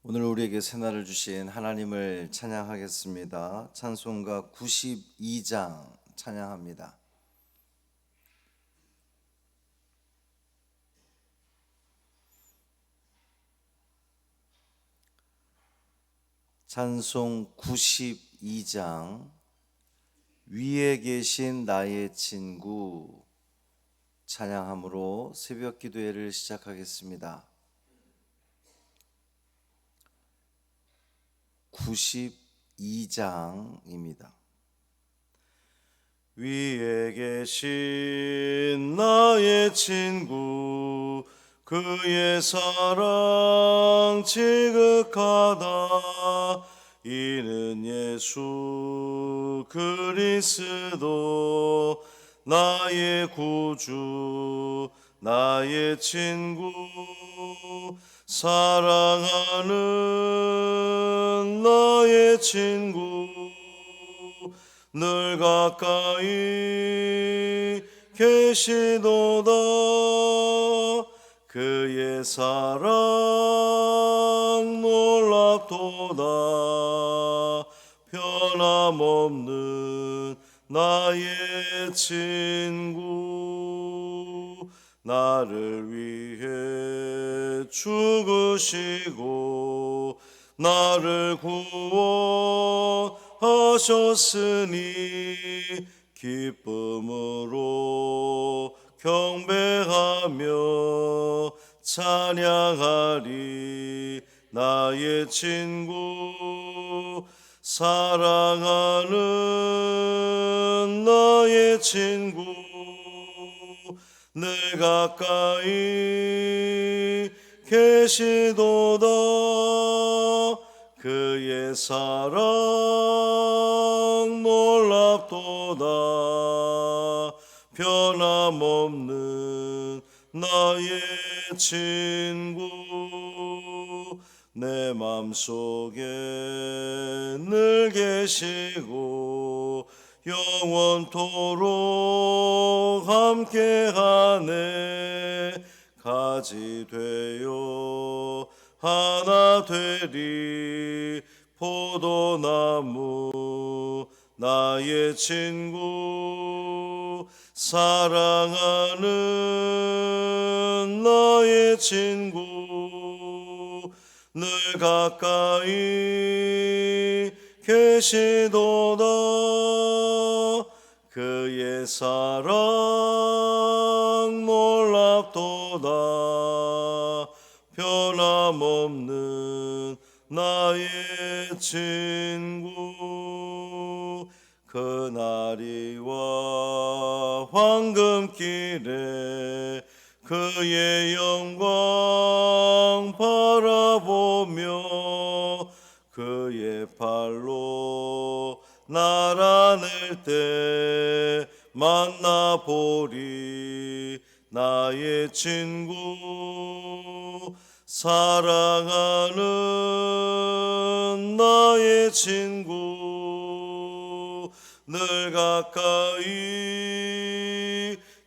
오늘 우리에게 새날을 주신 하나님을 찬양하겠습니다. 찬송가 92장 찬양합니다. 찬송 92장 위에 계신 나의 친구 찬양함으로 새벽 기도회를 시작하겠습니다. 92장입니다. 위에 계신 나의 친구 그의 사랑 지극하다. 이는 예수 그리스도 나의 구주 나의 친구 사랑하는 나의 친구 늘 가까이 계시도다. 그의 사랑 놀랍도다. 변함없는 나의 친구 나를 위해 죽으시고 나를 구원하셨으니 기쁨으로 경배하며 찬양하리. 나의 친구 사랑하는 나의 친구 늘 가까이 계시도다. 그의 사랑 놀랍도다. 변함없는 나의 친구 내 맘속에 늘 계시고 영원토록 함께하네. 가지 되어 하나 되리. 포도나무 나의 친구 사랑하는 나의 친구 늘 가까이 계시도다. 그의 사랑 놀랍도다. 변함없는 나의 친구 그날이와 황금길에 그의 영광 바라보며 그의 팔로 날 안을 때 만나보리. 나의 친구 사랑하는 나의 친구 늘 가까이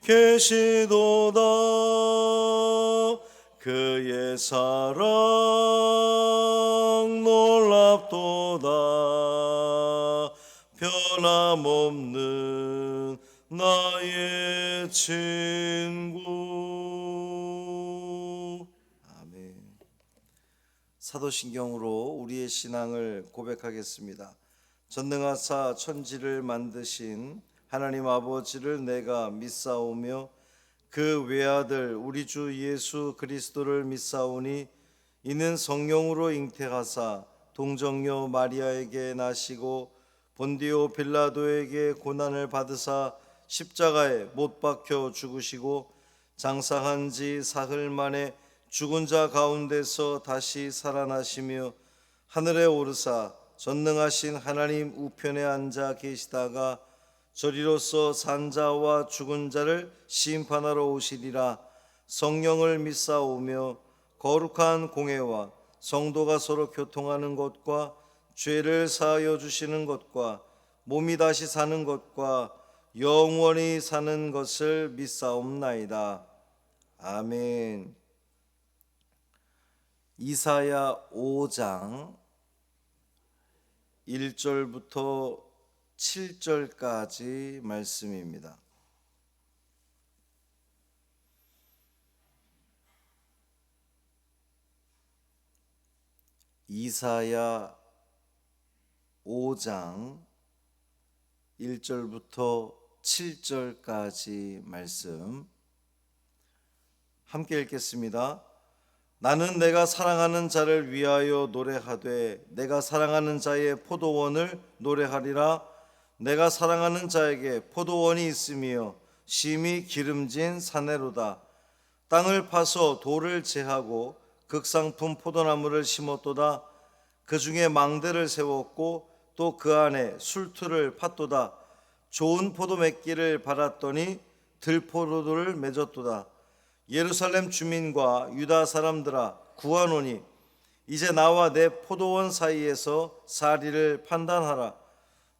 계시도다. 그의 사랑 놀랍도다. 변함없는 나의 친구. 아멘. 사도신경으로 우리의 신앙을 고백하겠습니다. 전능하사 천지를 만드신 하나님 아버지를 내가 믿사오며 그 외아들 우리 주 예수 그리스도를 믿사오니 이는 성령으로 잉태하사 동정녀 마리아에게 나시고 본디오 빌라도에게 고난을 받으사 십자가에 못 박혀 죽으시고 장사한 지 사흘 만에 죽은 자 가운데서 다시 살아나시며 하늘에 오르사 전능하신 하나님 우편에 앉아 계시다가 저리로서 산 자와 죽은 자를 심판하러 오시리라. 성령을 믿사오며 거룩한 공회와 성도가 서로 교통하는 것과 죄를 사하여 주시는 것과 몸이 다시 사는 것과 영원히 사는 것을 믿사옵나이다. 아멘. 이사야 5장 1절부터 7절까지 말씀입니다. 이사야 5장 1절부터 7절까지 말씀 함께 읽겠습니다. 나는 내가 사랑하는 자를 위하여 노래하되 내가 사랑하는 자의 포도원을 노래하리라. 내가 사랑하는 자에게 포도원이 있으며 심히 기름진 사내로다. 땅을 파서 돌을 제하고 극상품 포도나무를 심었도다. 그 중에 망대를 세웠고 또 그 안에 술틀을 팠도다. 좋은 포도 맺기를 바랐더니 들포도를 맺었도다. 예루살렘 주민과 유다 사람들아 구하노니 이제 나와 내 포도원 사이에서 사리를 판단하라.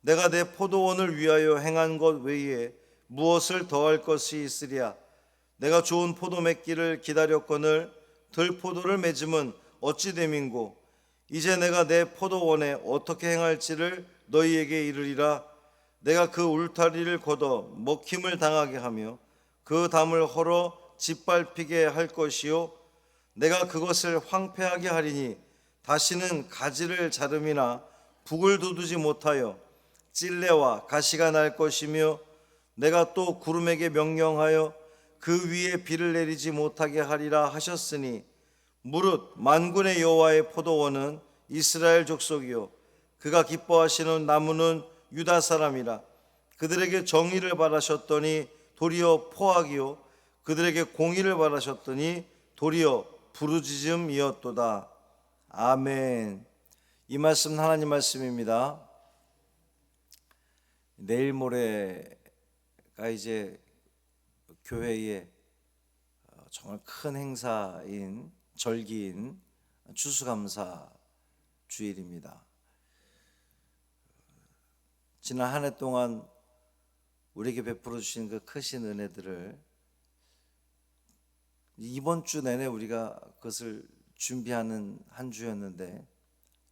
내가 내 포도원을 위하여 행한 것 외에 무엇을 더할 것이 있으랴. 내가 좋은 포도 맺기를 기다렸거늘 들포도를 맺음은 어찌 됨인고. 이제 내가 내 포도원에 어떻게 행할지를 너희에게 이르리라. 내가 그 울타리를 걷어 먹힘을 당하게 하며 그 담을 헐어 짓밟히게 할 것이요 내가 그것을 황폐하게 하리니 다시는 가지를 자름이나 북을 돋우지 못하여 찔레와 가시가 날 것이며 내가 또 구름에게 명령하여 그 위에 비를 내리지 못하게 하리라 하셨으니 무릇 만군의 여호와의 포도원은 이스라엘 족속이요 그가 기뻐하시는 나무는 유다 사람이라. 그들에게 정의를 바라셨더니 도리어 포악이요 그들에게 공의를 바라셨더니 도리어 부르짖음이었도다. 아멘. 이 말씀 하나님 말씀입니다. 내일 모레가 이제 교회의 정말 큰 행사인 절기인 추수감사 주일입니다. 지난 한 해 동안 우리에게 베풀어 주신 그 크신 은혜들을 이번 주 내내 우리가 그것을 준비하는 한 주였는데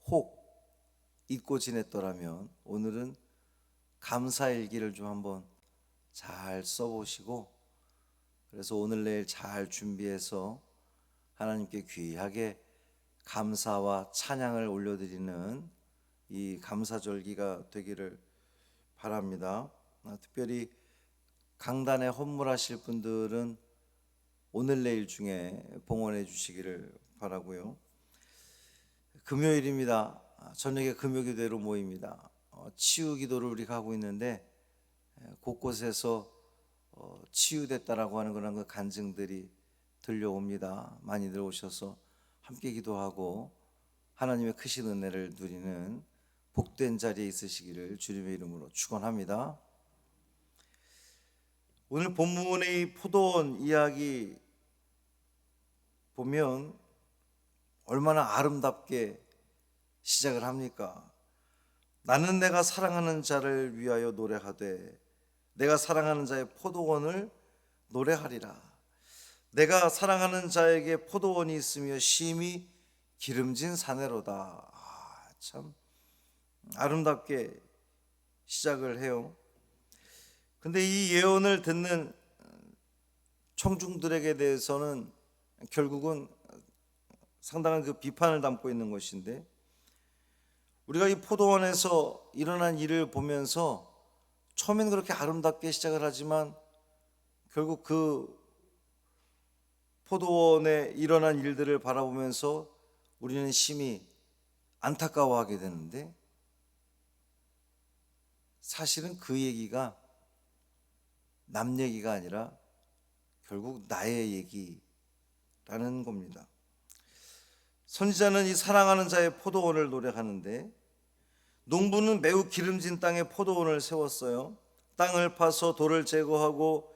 혹 잊고 지냈더라면 오늘은 감사일기를 좀 한번 잘 써보시고 그래서 오늘 내일 잘 준비해서 하나님께 귀하게 감사와 찬양을 올려드리는 이 감사절기가 되기를 바랍니다. 특별히 강단에 헌물하실 분들은 오늘 내일 중에 봉헌해 주시기를 바라고요. 금요일입니다. 저녁에 금요기도회로 모입니다. 치유기도를 우리가 하고 있는데 곳곳에서 치유됐다라고 하는 그런 그 간증들이 들려옵니다. 많이들 오셔서 함께 기도하고 하나님의 크신 은혜를 누리는 복된 자리에 있으시기를 주님의 이름으로 축원합니다. 오늘 본문의 이 포도원 이야기 보면 얼마나 아름답게 시작을 합니까? 나는 내가 사랑하는 자를 위하여 노래하되 내가 사랑하는 자의 포도원을 노래하리라. 내가 사랑하는 자에게 포도원이 있으며 심히 기름진 사내로다. 참 아름답게 시작을 해요. 근데 이 예언을 듣는 청중들에게 대해서는 결국은 상당한 그 비판을 담고 있는 것인데 우리가 이 포도원에서 일어난 일을 보면서 처음에는 그렇게 아름답게 시작을 하지만 결국 그 포도원에 일어난 일들을 바라보면서 우리는 심히 안타까워하게 되는데 사실은 그 얘기가 남 얘기가 아니라 결국 나의 얘기라는 겁니다. 선지자는 이 사랑하는 자의 포도원을 노래하는데 농부는 매우 기름진 땅에 포도원을 세웠어요. 땅을 파서 돌을 제거하고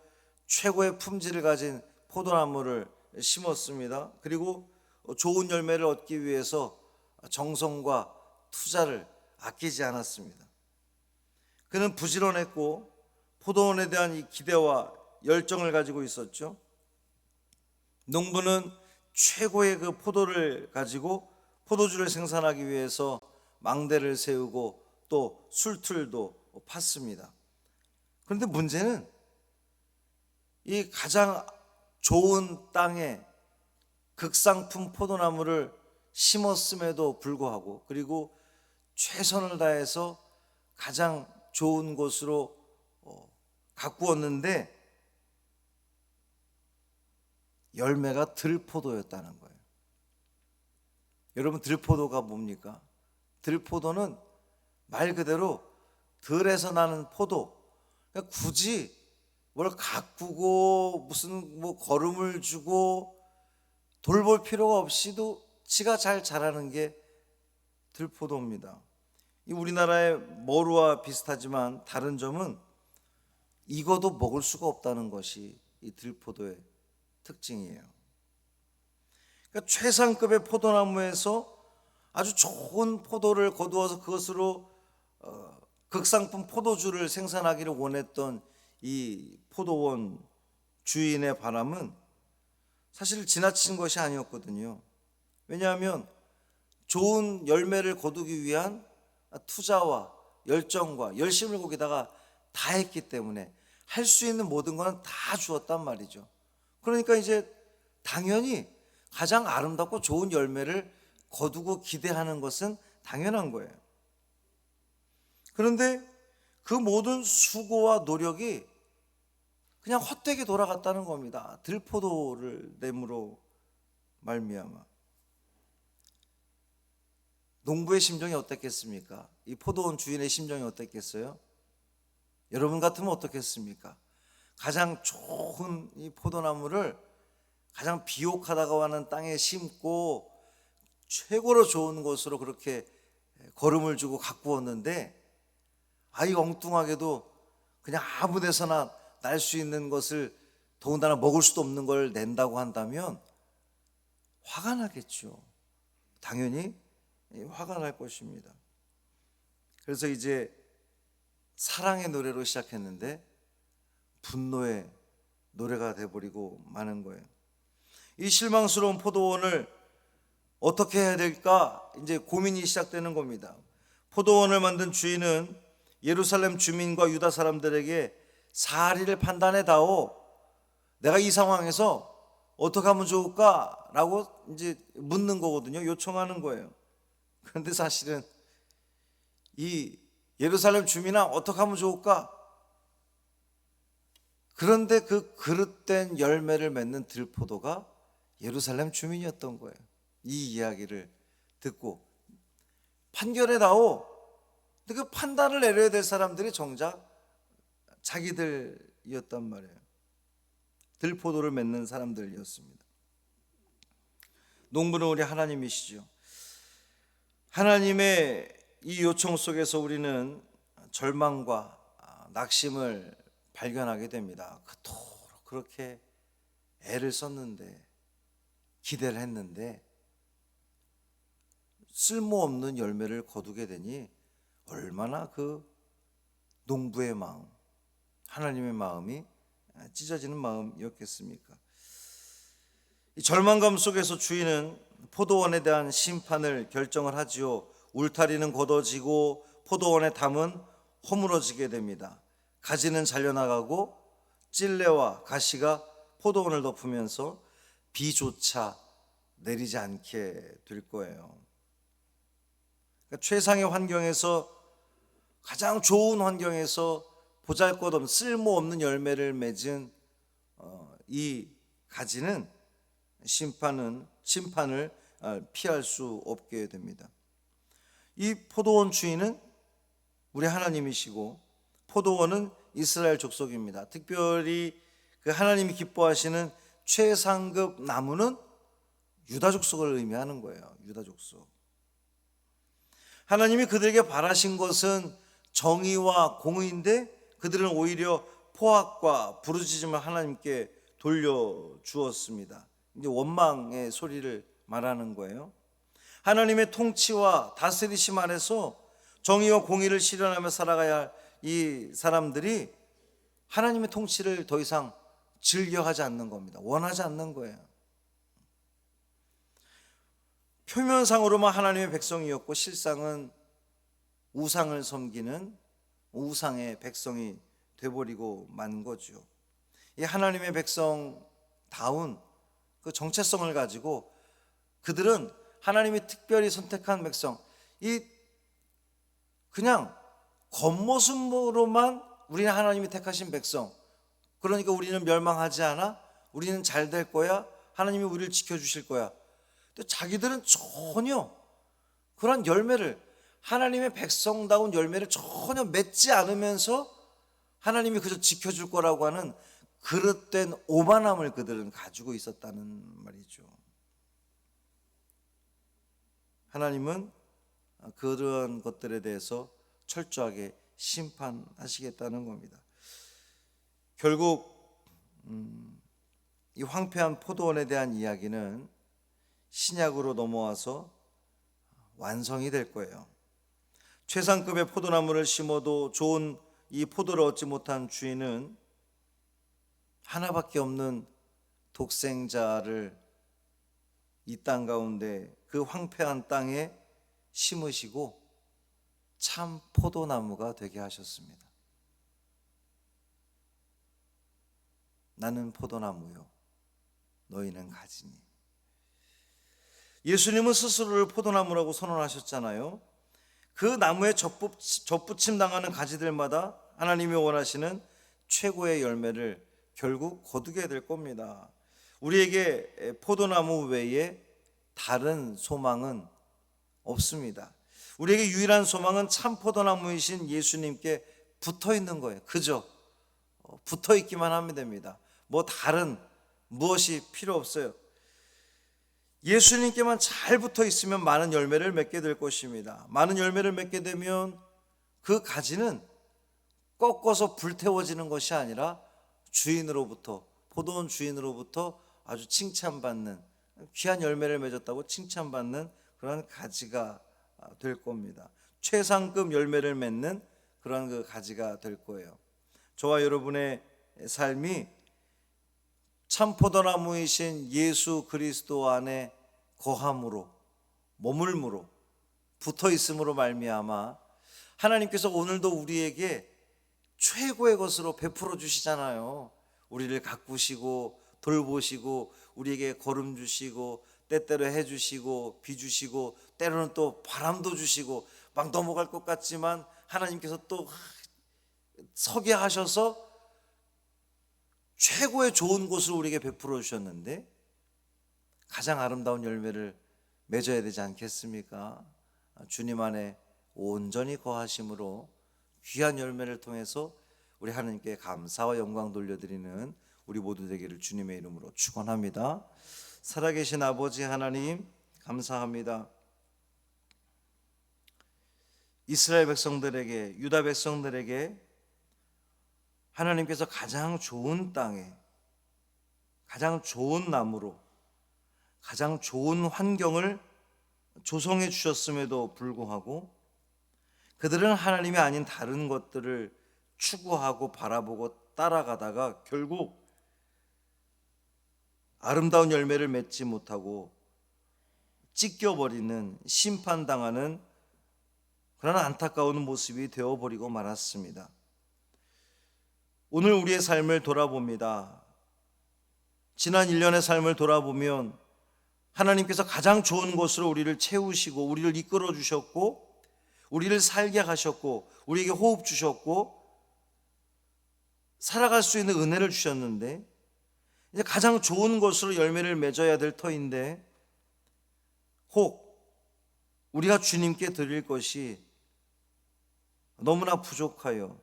최고의 품질을 가진 포도나무를 심었습니다. 그리고 좋은 열매를 얻기 위해서 정성과 투자를 아끼지 않았습니다. 그는 부지런했고 포도원에 대한 이 기대와 열정을 가지고 있었죠. 농부는 최고의 그 포도를 가지고 포도주를 생산하기 위해서 망대를 세우고 또 술틀도 팠습니다. 그런데 문제는 이 가장 좋은 땅에 극상품 포도나무를 심었음에도 불구하고, 그리고 최선을 다해서 가장 좋은 곳으로 가꾸었는데 열매가 들포도였다는 거예요. 여러분, 들포도가 뭡니까? 들포도는 말 그대로 들에서 나는 포도. 그러니까 굳이 뭘 가꾸고 무슨 뭐 거름을 주고 돌볼 필요가 없이도 지가 잘 자라는 게 들포도입니다. 이 우리나라의 머루와 비슷하지만 다른 점은 익어도 먹을 수가 없다는 것이 이 들포도의 특징이에요. 그러니까 최상급의 포도나무에서 아주 좋은 포도를 거두어서 그것으로 극상품 포도주를 생산하기를 원했던 이 포도원 주인의 바람은 사실 지나친 것이 아니었거든요. 왜냐하면 좋은 열매를 거두기 위한 투자와 열정과 열심을 거기다가 다 했기 때문에 할 수 있는 모든 건 다 주었단 말이죠. 그러니까 이제 당연히 가장 아름답고 좋은 열매를 거두고 기대하는 것은 당연한 거예요. 그런데 그 모든 수고와 노력이 그냥 헛되게 돌아갔다는 겁니다. 들포도를 냄으로 말미암아. 농부의 심정이 어땠겠습니까? 이 포도원 주인의 심정이 어땠겠어요? 여러분 같으면 어떻겠습니까? 가장 좋은 이 포도나무를 가장 비옥하다고 하는 땅에 심고 최고로 좋은 곳으로 그렇게 거름을 주고 가꾸었는데, 아이 엉뚱하게도 그냥 아무 데서나 날 수 있는 것을, 더군다나 먹을 수도 없는 걸 낸다고 한다면 화가 나겠죠. 당연히 화가 날 것입니다. 그래서 이제 사랑의 노래로 시작했는데 분노의 노래가 돼버리고 마는 거예요. 이 실망스러운 포도원을 어떻게 해야 될까 이제 고민이 시작되는 겁니다. 포도원을 만든 주인은 예루살렘 주민과 유다 사람들에게 사리를 판단해 다오. 내가 이 상황에서 어떻게 하면 좋을까? 라고 이제 묻는 거거든요. 요청하는 거예요. 그런데 사실은 이 예루살렘 주민아 어떻게 하면 좋을까? 그런데 그 그릇된 열매를 맺는 들포도가 예루살렘 주민이었던 거예요. 이 이야기를 듣고 판결해 다오. 근데 그 판단을 내려야 될 사람들이 정작 자기들이었단 말이에요. 들포도를 맺는 사람들이었습니다. 농부는 우리 하나님이시죠. 하나님의 이 요청 속에서 우리는 절망과 낙심을 발견하게 됩니다. 그토록 그렇게 애를 썼는데, 기대를 했는데 쓸모없는 열매를 거두게 되니 얼마나 그 농부의 마음, 하나님의 마음이 찢어지는 마음이었겠습니까? 이 절망감 속에서 주인은 포도원에 대한 심판을 결정을 하지요. 울타리는 걷어지고 포도원의 담은 허물어지게 됩니다. 가지는 잘려나가고 찔레와 가시가 포도원을 덮으면서 비조차 내리지 않게 될 거예요. 그러니까 최상의 환경에서, 가장 좋은 환경에서 보잘것없는 쓸모없는 열매를 맺은 이 가지는 심판을 피할 수 없게 됩니다. 이 포도원 주인은 우리 하나님이시고 포도원은 이스라엘 족속입니다. 특별히 그 하나님이 기뻐하시는 최상급 나무는 유다 족속을 의미하는 거예요. 유다 족속. 하나님이 그들에게 바라신 것은 정의와 공의인데 그들은 오히려 포악과 부르짖음을 하나님께 돌려주었습니다. 이제 원망의 소리를 말하는 거예요. 하나님의 통치와 다스리심 안에서 정의와 공의를 실현하며 살아가야 할 이 사람들이 하나님의 통치를 더 이상 즐겨하지 않는 겁니다. 원하지 않는 거예요. 표면상으로만 하나님의 백성이었고 실상은 우상을 섬기는 우상의 백성이 돼버리고 만 거죠. 이 하나님의 백성다운 그 정체성을 가지고 그들은 하나님이 특별히 선택한 백성, 이 그냥 겉모습으로만 우리는 하나님이 택하신 백성, 그러니까 우리는 멸망하지 않아, 우리는 잘 될 거야, 하나님이 우리를 지켜주실 거야. 근데 자기들은 전혀 그런 열매를, 하나님의 백성다운 열매를 전혀 맺지 않으면서 하나님이 그저 지켜줄 거라고 하는 그릇된 오만함을 그들은 가지고 있었다는 말이죠. 하나님은 그런 것들에 대해서 철저하게 심판하시겠다는 겁니다. 결국 이 황폐한 포도원에 대한 이야기는 신약으로 넘어와서 완성이 될 거예요. 최상급의 포도나무를 심어도 좋은 이 포도를 얻지 못한 주인은 하나밖에 없는 독생자를 이 땅 가운데 그 황폐한 땅에 심으시고 참 포도나무가 되게 하셨습니다. 나는 포도나무요, 너희는 가지니. 예수님은 스스로를 포도나무라고 선언하셨잖아요. 그 나무에 접붙임 당하는 가지들마다 하나님이 원하시는 최고의 열매를 결국 거두게 될 겁니다. 우리에게 포도나무 외에 다른 소망은 없습니다. 우리에게 유일한 소망은 참 포도나무이신 예수님께 붙어 있는 거예요. 그저 붙어 있기만 하면 됩니다. 뭐 다른 무엇이 필요 없어요. 예수님께만 잘 붙어 있으면 많은 열매를 맺게 될 것입니다. 많은 열매를 맺게 되면 그 가지는 꺾어서 불태워지는 것이 아니라 주인으로부터, 포도원 주인으로부터 아주 칭찬받는, 귀한 열매를 맺었다고 칭찬받는 그런 가지가 될 겁니다. 최상급 열매를 맺는 그런 그 가지가 될 거예요. 저와 여러분의 삶이 참 포도나무이신 예수 그리스도 안에 거함으로, 머물므로, 붙어 있음으로 말미암아 하나님께서 오늘도 우리에게 최고의 것으로 베풀어 주시잖아요. 우리를 가꾸시고 돌보시고 우리에게 걸음 주시고 때때로 해 주시고 비 주시고 때로는 또 바람도 주시고 막 넘어갈 것 같지만 하나님께서 또 서게 하셔서 최고의 좋은 곳을 우리에게 베풀어 주셨는데 가장 아름다운 열매를 맺어야 되지 않겠습니까? 주님 안에 온전히 거하심으로 귀한 열매를 통해서 우리 하나님께 감사와 영광 돌려드리는 우리 모두 되기를 주님의 이름으로 축원합니다. 살아계신 아버지 하나님, 감사합니다. 이스라엘 백성들에게, 유다 백성들에게 하나님께서 가장 좋은 땅에, 가장 좋은 나무로, 가장 좋은 환경을 조성해 주셨음에도 불구하고 그들은 하나님이 아닌 다른 것들을 추구하고 바라보고 따라가다가 결국 아름다운 열매를 맺지 못하고 찢겨버리는, 심판당하는 그런 안타까운 모습이 되어버리고 말았습니다. 오늘 우리의 삶을 돌아봅니다. 지난 1년의 삶을 돌아보면 하나님께서 가장 좋은 곳으로 우리를 채우시고 우리를 이끌어 주셨고 우리를 살게 하셨고 우리에게 호흡 주셨고 살아갈 수 있는 은혜를 주셨는데 이제 가장 좋은 것으로 열매를 맺어야 될 터인데 혹 우리가 주님께 드릴 것이 너무나 부족하여,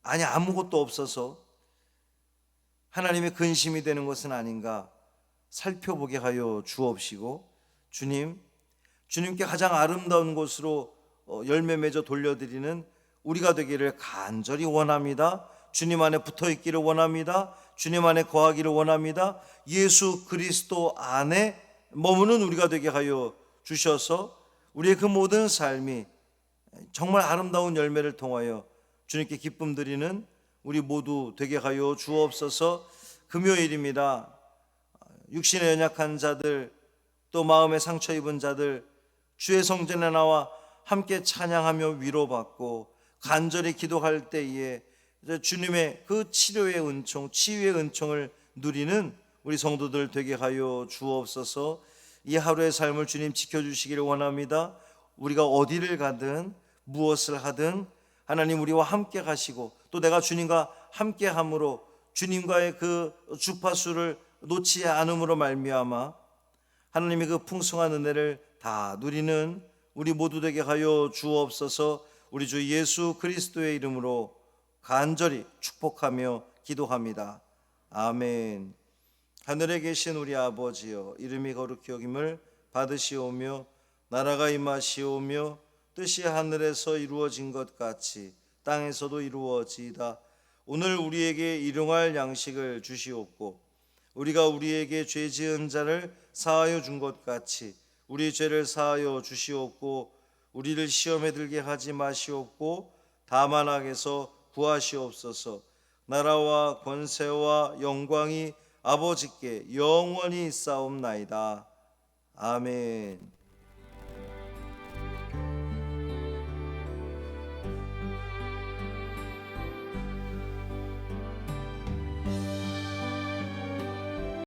아니 아무것도 없어서 하나님의 근심이 되는 것은 아닌가 살펴보게 하여 주옵시고, 주님께 가장 아름다운 곳으로 열매 맺어 돌려드리는 우리가 되기를 간절히 원합니다. 주님 안에 붙어 있기를 원합니다. 주님 안에 거하기를 원합니다. 예수 그리스도 안에 머무는 우리가 되게 하여 주셔서 우리의 그 모든 삶이 정말 아름다운 열매를 통하여 주님께 기쁨 드리는 우리 모두 되게 하여 주옵소서. 금요일입니다. 육신에 연약한 자들, 또 마음에 상처 입은 자들 주의 성전에 나와 함께 찬양하며 위로받고 간절히 기도할 때에 주님의 그 치료의 은총, 치유의 은총을 누리는 우리 성도들 되게 하여 주옵소서. 이 하루의 삶을 주님 지켜주시기를 원합니다. 우리가 어디를 가든 무엇을 하든 하나님 우리와 함께 가시고, 또 내가 주님과 함께 함으로 주님과의 그 주파수를 놓지 않음으로 말미암아 하나님의 그 풍성한 은혜를 다 누리는 우리 모두 되게 하여 주옵소서. 우리 주 예수 그리스도의 이름으로 간절히 축복하며 기도합니다. 아멘. 하늘에 계신 우리 아버지여, 이름이 거룩히 여김을 받으시오며 나라가 임하시오며 뜻이 하늘에서 이루어진 것 같이 땅에서도 이루어지이다. 오늘 우리에게 일용할 양식을 주시옵고, 우리가 우리에게 죄 지은 자를 사하여 준 것 같이 우리 죄를 사하여 주시옵고, 우리를 시험에 들게 하지 마시옵고 다만 악에서 구하시옵소서. 나라와 권세와 영광이 아버지께 영원히 있사옵나이다. 아멘.